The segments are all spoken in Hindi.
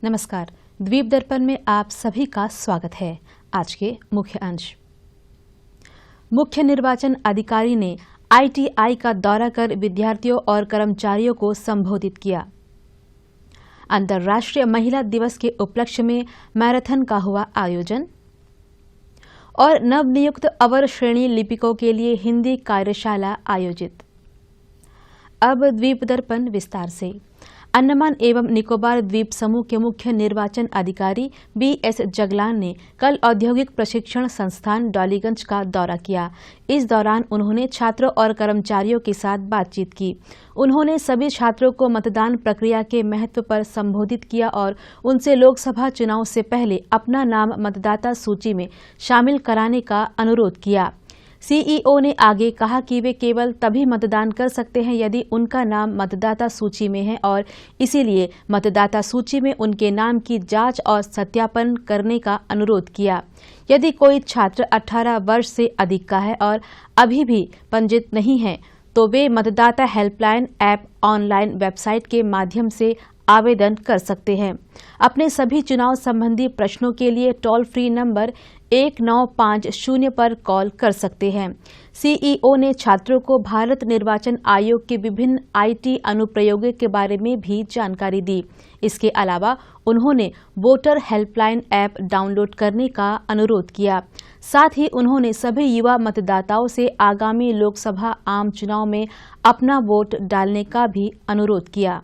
नमस्कार। द्वीप दर्पण में आप सभी का स्वागत है। आज के मुख्य अंश। मुख्य निर्वाचन अधिकारी ने ITI का दौरा कर विद्यार्थियों और कर्मचारियों को संबोधित किया। अंतर्राष्ट्रीय महिला दिवस के उपलक्ष्य में मैराथन का हुआ आयोजन और नवनियुक्त अवर श्रेणी लिपिकों के लिए हिंदी कार्यशाला आयोजित। अब द्वीप दर्पण विस्तार से। अंडमान एवं निकोबार द्वीप समूह के मुख्य निर्वाचन अधिकारी BS जगलान ने कल औद्योगिक प्रशिक्षण संस्थान डॉलीगंज का दौरा किया। इस दौरान उन्होंने छात्रों और कर्मचारियों के साथ बातचीत की। उन्होंने सभी छात्रों को मतदान प्रक्रिया के महत्व पर संबोधित किया और उनसे लोकसभा चुनाव से पहले अपना नाम मतदाता सूची में शामिल कराने का अनुरोध किया। CEO ने आगे कहा कि वे केवल तभी मतदान कर सकते हैं यदि उनका नाम मतदाता सूची में है और इसीलिए मतदाता सूची में उनके नाम की जांच और सत्यापन करने का अनुरोध किया। यदि कोई छात्र 18 वर्ष से अधिक का है और अभी भी पंजीकृत नहीं है तो वे मतदाता हेल्पलाइन ऐप ऑनलाइन वेबसाइट के माध्यम से आवेदन कर सकते हैं। अपने सभी चुनाव संबंधी प्रश्नों के लिए टोल फ्री नंबर 1950 पर कॉल कर सकते हैं। CEO ने छात्रों को भारत निर्वाचन आयोग के विभिन्न IT अनुप्रयोगों के बारे में भी जानकारी दी। इसके अलावा उन्होंने वोटर हेल्पलाइन ऐप डाउनलोड करने का अनुरोध किया। साथ ही उन्होंने सभी युवा मतदाताओं से आगामी लोकसभा आम चुनाव में अपना वोट डालने का भी अनुरोध किया।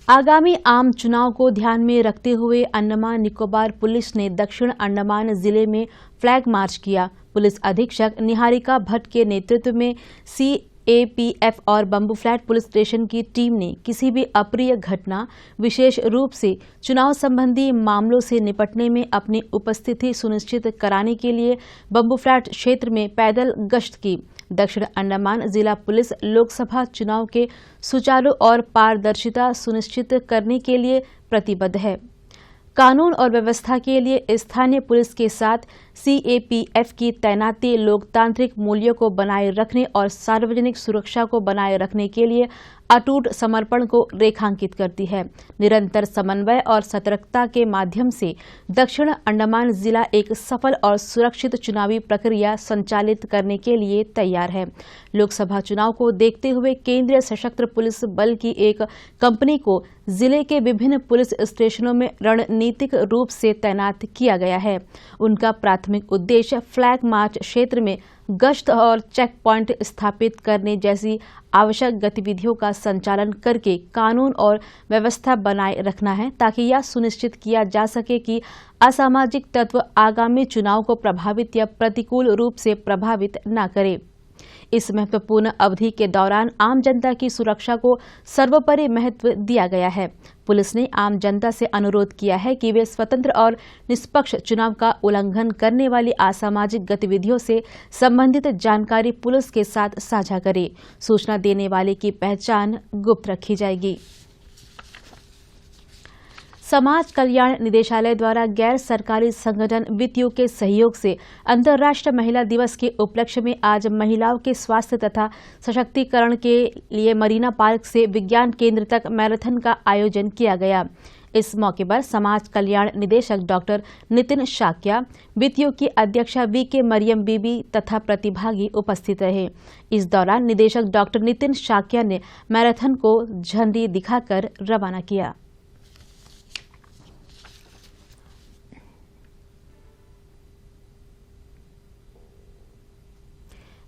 आगामी आम चुनाव को ध्यान में रखते हुए अंडमान निकोबार पुलिस ने दक्षिण अंडमान जिले में फ्लैग मार्च किया। पुलिस अधीक्षक निहारिका भट्ट के नेतृत्व में CAPF और बम्बू फ्लैट पुलिस स्टेशन की टीम ने किसी भी अप्रिय घटना, विशेष रूप से चुनाव संबंधी मामलों से निपटने में अपनी उपस्थिति सुनिश्चित कराने के लिए बम्बू फ्लैट क्षेत्र में पैदल गश्त की। दक्षिण अंडमान जिला पुलिस लोकसभा चुनाव के सुचारू और पारदर्शिता सुनिश्चित करने के लिए प्रतिबद्ध है। कानून और व्यवस्था के लिए स्थानीय पुलिस के साथ CAPF की तैनाती लोकतांत्रिक मूल्यों को बनाए रखने और सार्वजनिक सुरक्षा को बनाए रखने के लिए अटूट समर्पण को रेखांकित करती है। निरंतर समन्वय और सतर्कता के माध्यम से दक्षिण अंडमान जिला एक सफल और सुरक्षित चुनावी प्रक्रिया संचालित करने के लिए तैयार है। लोकसभा चुनाव को देखते हुए केंद्रीय सशस्त्र पुलिस बल की एक कंपनी को जिले के विभिन्न पुलिस स्टेशनों में रणनीतिक रूप से तैनात किया गया है। उनका प्राथमिक उद्देश्य फ्लैग मार्च क्षेत्र में गश्त और चेक पॉइंट स्थापित करने जैसी आवश्यक गतिविधियों का संचालन करके कानून और व्यवस्था बनाए रखना है, ताकि यह सुनिश्चित किया जा सके कि असामाजिक तत्व आगामी चुनाव को प्रभावित या प्रतिकूल रूप से प्रभावित न करे। इस महत्वपूर्ण अवधि के दौरान आम जनता की सुरक्षा को सर्वोपरि महत्व दिया गया है। पुलिस ने आम जनता से अनुरोध किया है कि वे स्वतंत्र और निष्पक्ष चुनाव का उल्लंघन करने वाली असामाजिक गतिविधियों से संबंधित जानकारी पुलिस के साथ साझा करें। सूचना देने वाले की पहचान गुप्त रखी जाएगी। समाज कल्याण निदेशालय द्वारा गैर सरकारी संगठन वित्तयू के सहयोग से अंतर्राष्ट्रीय महिला दिवस के उपलक्ष्य में आज महिलाओं के स्वास्थ्य तथा सशक्तिकरण के लिए मरीना पार्क से विज्ञान केंद्र तक मैराथन का आयोजन किया गया। इस मौके पर समाज कल्याण निदेशक डॉक्टर नितिन शाक्या, वित्तयू की अध्यक्षा VK मरियम बीबी तथा प्रतिभागी उपस्थित रहे। इस दौरान निदेशक डॉक्टर नितिन शाक्या ने मैराथन को झंडी दिखाकर रवाना किया।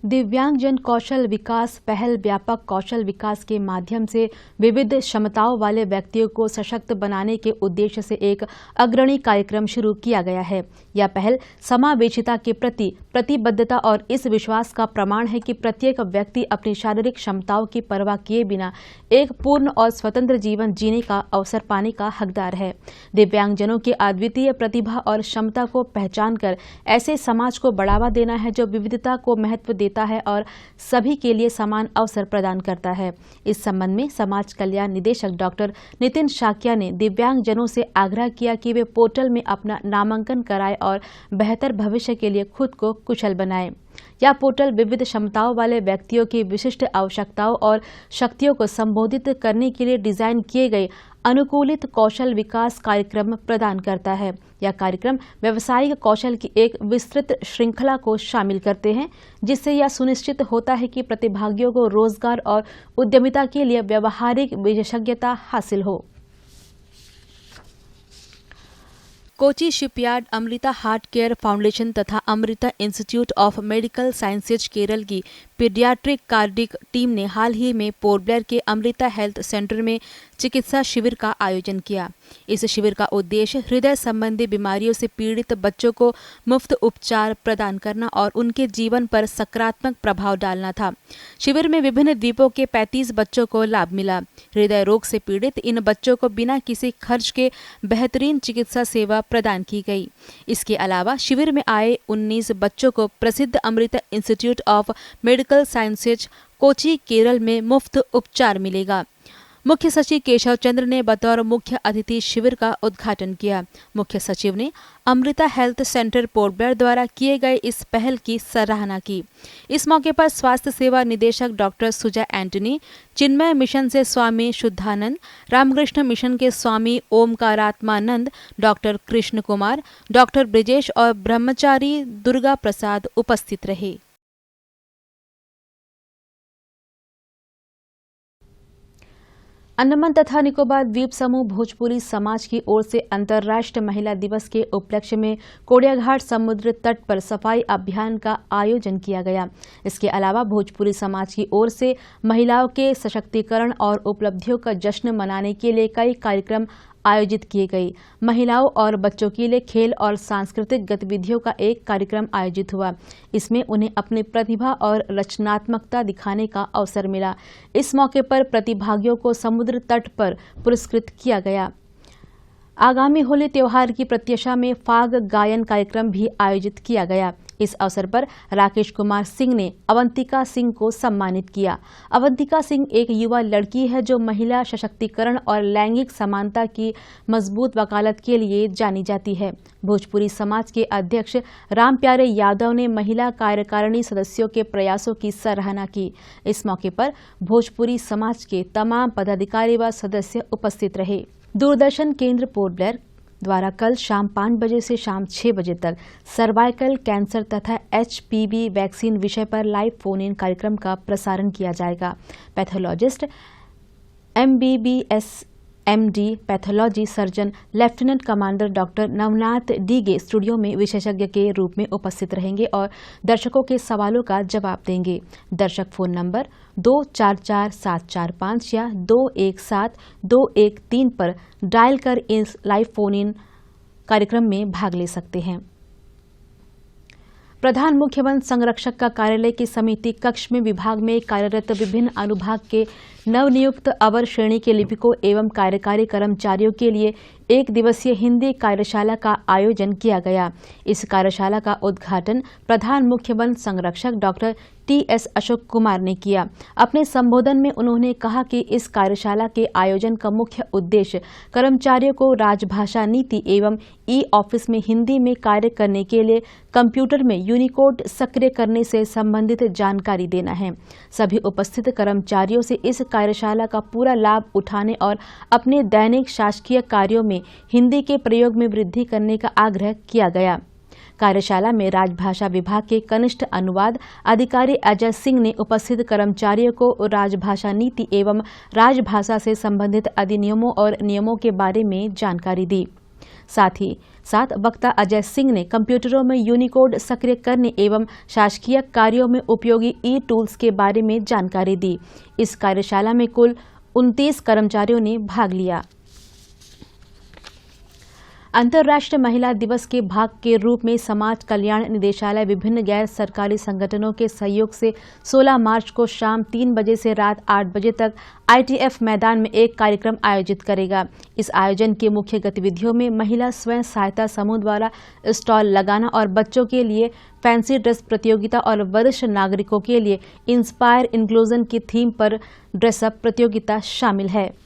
दिव्यांगजन कौशल विकास पहल व्यापक कौशल विकास के माध्यम से विविध क्षमताओं वाले व्यक्तियों को सशक्त बनाने के उद्देश्य से एक अग्रणी कार्यक्रम शुरू किया गया है। यह पहल समावेशिता के प्रति प्रतिबद्धता और इस विश्वास का प्रमाण है कि प्रत्येक व्यक्ति अपनी शारीरिक क्षमताओं की परवाह किए बिना एक पूर्ण और स्वतंत्र जीवन जीने का अवसर पाने का हकदार है। दिव्यांगजनों की अद्वितीय प्रतिभा और क्षमता को पहचान कर ऐसे समाज को बढ़ावा देना है जो विविधता को महत्व देता है और सभी के लिए समान अवसर प्रदान करता है। इस संबंध में समाज कल्याण निदेशक डॉक्टर नितिन शाक्या ने दिव्यांगजनों से आग्रह किया कि वे पोर्टल में अपना नामांकन कराएं और बेहतर भविष्य के लिए खुद को कुशल बनाएं। यह पोर्टल विविध क्षमताओं वाले व्यक्तियों की विशिष्ट आवश्यकताओं और शक्तियों को संबोधित करने के लिए डिजाइन किए गए अनुकूलित कौशल विकास कार्यक्रम प्रदान करता है। यह कार्यक्रम व्यावसायिक कौशल की एक विस्तृत श्रृंखला को शामिल करते हैं, जिससे यह सुनिश्चित होता है कि प्रतिभागियों को रोजगार और उद्यमिता के लिए व्यावहारिक विशेषज्ञता हासिल हो। Kochi shipyard, Amrita heart care foundation तथा Amrita institute of medical sciences Kerala की पीडियाट्रिक कार्डिक टीम ने हाल ही में पोर्ट ब्लेयर के अमृता हेल्थ सेंटर में चिकित्सा शिविर का आयोजन किया। इस शिविर का उद्देश्य हृदय संबंधी बीमारियों से पीड़ित बच्चों को मुफ्त उपचार प्रदान करना और उनके जीवन पर सकारात्मक प्रभाव डालना था। शिविर में विभिन्न द्वीपों के 35 बच्चों को लाभ मिला। हृदय रोग से पीड़ित इन बच्चों को बिना किसी खर्च के बेहतरीन चिकित्सा सेवा प्रदान की गई। इसके अलावा शिविर में आए 19 बच्चों को प्रसिद्ध Amrita institute of medical sciences Kochi Kerala में मुफ्त उपचार मिलेगा। मुख्य सचिव केशव चंद्र ने बतौर मुख्य अतिथि शिविर का उद्घाटन किया। मुख्य सचिव ने Amrita health centre port Blair द्वारा किए गए इस पहल की सराहना की। इस मौके पर स्वास्थ्य सेवा निदेशक डॉक्टर सुजा एंटनी, चिन्मय मिशन से स्वामी शुद्धानंद, रामकृष्ण मिशन के स्वामी ओमकारात्मानंद, डॉक्टर कृष्ण कुमार, डॉक्टर ब्रिजेश और ब्रह्मचारी दुर्गा प्रसाद उपस्थित रहे। अंडमान तथा निकोबार द्वीप समूह भोजपुरी समाज की ओर से अंतर्राष्ट्रीय महिला दिवस के उपलक्ष्य में कोड़ियाघाट समुद्र तट पर सफाई अभियान का आयोजन किया गया। इसके अलावा भोजपुरी समाज की ओर से महिलाओं के सशक्तिकरण और उपलब्धियों का जश्न मनाने के लिए कई कार्यक्रम आयोजित किए गए। महिलाओं और बच्चों के लिए खेल और सांस्कृतिक गतिविधियों का एक कार्यक्रम आयोजित हुआ। इसमें उन्हें अपनी प्रतिभा और रचनात्मकता दिखाने का अवसर मिला। इस मौके पर प्रतिभागियों को समुद्र तट पर पुरस्कृत किया गया। आगामी होली त्योहार की प्रत्याशा में फाग गायन कार्यक्रम भी आयोजित किया गया। इस अवसर पर राकेश कुमार सिंह ने अवंतिका सिंह को सम्मानित किया। अवंतिका सिंह एक युवा लड़की है जो महिला सशक्तिकरण और लैंगिक समानता की मजबूत वकालत के लिए जानी जाती है। भोजपुरी समाज के अध्यक्ष रामप्यारे यादव ने महिला कार्यकारिणी सदस्यों के प्रयासों की सराहना की। इस मौके पर भोजपुरी समाज के तमाम पदाधिकारी व सदस्य उपस्थित रहे। दूरदर्शन केंद्र पोर्ट ब्लेयर द्वारा कल शाम 5 बजे से शाम 6 बजे तक सर्वाइकल कैंसर तथा HPV वैक्सीन विषय पर लाइव फोन इन कार्यक्रम का प्रसारण किया जाएगा। Pathologist MBBS MD pathology surgeon lieutenant commander doctor Navnath Dige studio में विशेषज्ञ के रूप में उपस्थित रहेंगे और दर्शकों के सवालों का जवाब देंगे। दर्शक फोन नंबर 244745 या 217213 पर डायल कर इस लाइव फोन इन कार्यक्रम में भाग ले सकते हैं। प्रधान मुख्य वन संरक्षक का कार्यालय की समिति कक्ष में विभाग में कार्यरत विभिन्न अनुभाग के नवनियुक्त अवर श्रेणी के लिपिकों एवं कार्यकारी कर्मचारियों के लिए एक दिवसीय हिंदी कार्यशाला का आयोजन किया गया। इस कार्यशाला का उद्घाटन प्रधान मुख्य वन संरक्षक डॉक्टर TS अशोक कुमार ने किया। अपने संबोधन में उन्होंने कहा कि इस कार्यशाला के आयोजन का मुख्य उद्देश्य कर्मचारियों को राजभाषा नीति एवं ऑफिस में हिंदी में कार्य करने के लिए कंप्यूटर में यूनिकोड सक्रिय करने से संबंधित जानकारी देना है। सभी उपस्थित कर्मचारियों से इस कार्यशाला का पूरा लाभ उठाने और अपने दैनिक शासकीय कार्यों में हिंदी के प्रयोग में वृद्धि करने का आग्रह किया गया। कार्यशाला में राजभाषा विभाग के कनिष्ठ अनुवाद अधिकारी अजय सिंह ने उपस्थित कर्मचारियों को राजभाषा नीति एवं राजभाषा से संबंधित अधिनियमों और नियमों के बारे में जानकारी दी। साथ ही वक्ता अजय सिंह ने कंप्यूटरों में यूनिकोड सक्रिय करने एवं शासकीय कार्यों में उपयोगी टूल्स के बारे में जानकारी दी। इस कार्यशाला में कुल 29 कर्मचारियों ने भाग लिया। अंतर्राष्ट्रीय महिला दिवस के भाग के रूप में समाज कल्याण निदेशालय विभिन्न गैर सरकारी संगठनों के सहयोग से 16 मार्च को शाम 3 बजे से रात 8 बजे तक ITF मैदान में एक कार्यक्रम आयोजित करेगा। इस आयोजन की मुख्य गतिविधियों में महिला स्वयं सहायता समूह द्वारा स्टॉल लगाना और बच्चों के लिए फैंसी ड्रेस प्रतियोगिता और वरिष्ठ नागरिकों के लिए इंस्पायर इंक्लूजन की थीम पर ड्रेसअप प्रतियोगिता शामिल है।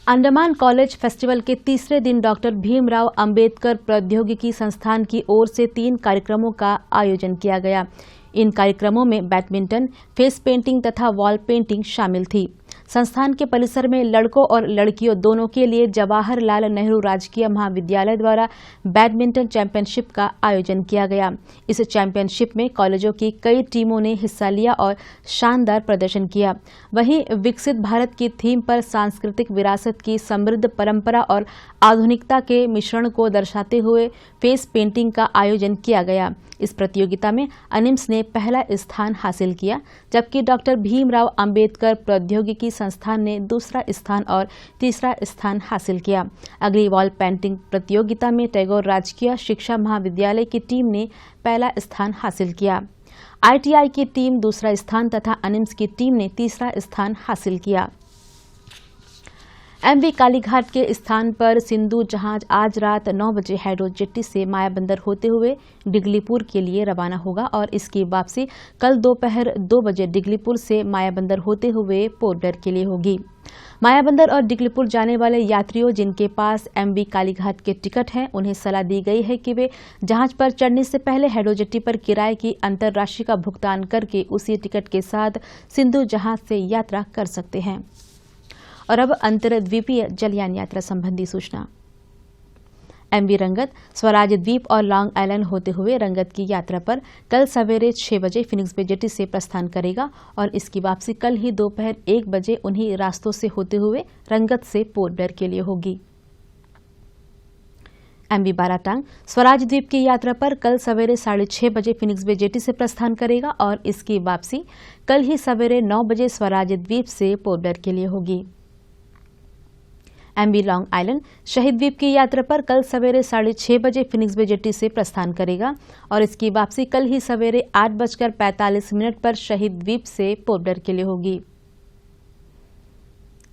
अंडमान कॉलेज फेस्टिवल के तीसरे दिन डॉक्टर भीमराव अंबेडकर प्रौद्योगिकी संस्थान की ओर से 3 कार्यक्रमों का आयोजन किया गया। इन कार्यक्रमों में बैडमिंटन, फेस पेंटिंग तथा वॉल पेंटिंग शामिल थी। संस्थान के परिसर में लड़कों और लड़कियों दोनों के लिए जवाहरलाल नेहरू राजकीय महाविद्यालय द्वारा बैडमिंटन चैंपियनशिप का आयोजन किया गया। इस चैंपियनशिप में कॉलेजों की कई टीमों ने हिस्सा लिया और शानदार प्रदर्शन किया। वहीं विकसित भारत की थीम पर सांस्कृतिक विरासत की समृद्ध परंपरा और आधुनिकता के मिश्रण को दर्शाते हुए फेस पेंटिंग का आयोजन किया गया। इस प्रतियोगिता में अनिम्स ने पहला स्थान हासिल किया, जबकि डॉक्टर भीमराव अंबेडकर प्रौद्योगिकी संस्थान ने दूसरा स्थान और तीसरा स्थान हासिल किया। अगली वॉल पेंटिंग प्रतियोगिता में टैगोर राजकीय शिक्षा महाविद्यालय की टीम ने पहला स्थान हासिल किया। ITI की टीम दूसरा स्थान तथा अनिम्स की टीम ने तीसरा स्थान हासिल किया। MV कालीघाट के स्थान पर सिंधु जहाज आज रात 9 बजे हैडो जेट्टी से मायाबंदर होते हुए डिगलीपुर के लिए रवाना होगा और इसकी वापसी कल दोपहर 2 बजे डिगलीपुर से मायाबंदर होते हुए पोर्ट ब्लेयर के लिए होगी। मायाबंदर और डिगलीपुर जाने वाले यात्रियों जिनके पास MV कालीघाट के टिकट हैं, उन्हें सलाह दी गई है कि वे जहाज पर चढ़ने से पहले हैडो जेट्टी पर किराए की अंतरराशि का भुगतान करके उसी टिकट के साथ सिंधु जहाज से यात्रा कर सकते हैं। और अब अंतरद्वीपीय जलयान यात्रा संबंधी सूचना। MV रंगत स्वराज द्वीप और लॉन्ग आइलैंड होते हुए रंगत की यात्रा पर कल सवेरे 6 बजे फिनिक्स बे जेट्टी से प्रस्थान करेगा और इसकी वापसी कल ही दोपहर 1 बजे उन्हीं रास्तों से होते हुए रंगत से पोर्ट ब्लेयर के लिए होगी। MV बाराटांग स्वराज द्वीप की यात्रा पर कल सवेरे 6:30 बजे फिनिक्स बे जेट्टी से प्रस्थान करेगा और इसकी वापसी कल ही सवेरे 9 बजे स्वराज द्वीप से पोर्ट ब्लेयर के लिए होगी। MV लॉन्ग आइलैंड शहीद द्वीप की यात्रा पर कल सवेरे 6:30 बजे फिनिक्स बे जेट्टी से प्रस्थान करेगा और इसकी वापसी कल ही सवेरे 8:45 पर शहीद द्वीप से पोर्ट ब्लेयर के लिए होगी।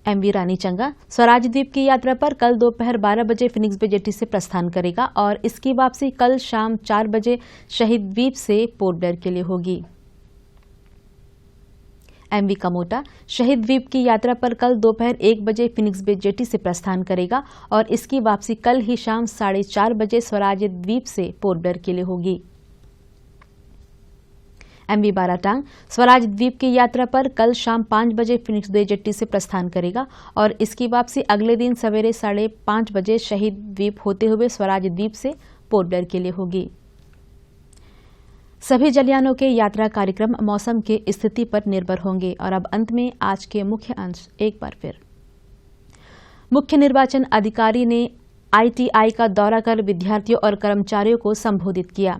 MV रानी चंगा स्वराज द्वीप की यात्रा पर कल दोपहर 12 बजे फिनिक्स बे जेट्टी से प्रस्थान करेगा और इसकी वापसी कल शाम 4 बजे शहीद द्वीप से पोर्ट ब्लेयर के लिए होगी। MV कमोटा शहीद द्वीप की यात्रा पर कल दोपहर 1 बजे फिनिक्स बे जेट्टी से प्रस्थान करेगा और इसकी वापसी कल ही शाम 4:30 बजे स्वराज द्वीप से पोर्ट ब्लेयर के लिए होगी। MV बाराटांग स्वराज द्वीप की यात्रा पर कल शाम 5 बजे फिनिक्स बे जेट्टी से प्रस्थान करेगा और इसकी वापसी अगले दिन सवेरे 5:30 बजे शहीद द्वीप होते हुए स्वराज द्वीप से पोर्ट ब्लेयर के लिए होगी। सभी जलयानों के यात्रा कार्यक्रम मौसम की स्थिति पर निर्भर होंगे। और अब अंत में आज के मुख्य अंश एक बार फिर। मुख्य निर्वाचन अधिकारी ने ITI का दौरा कर विद्यार्थियों और कर्मचारियों को संबोधित किया।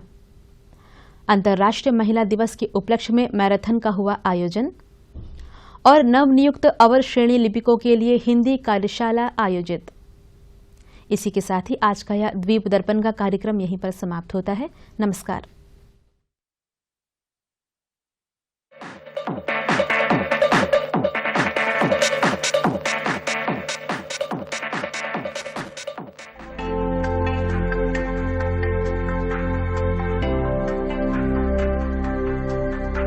अंतर्राष्ट्रीय महिला दिवस के उपलक्ष्य में मैराथन का हुआ आयोजन और नवनियुक्त अवर श्रेणी लिपिकों के लिए हिंदी कार्यशाला आयोजित। इसी के साथ ही आज का यह द्वीप दर्पण का कार्यक्रम यहीं पर समाप्त होता है। नमस्कार।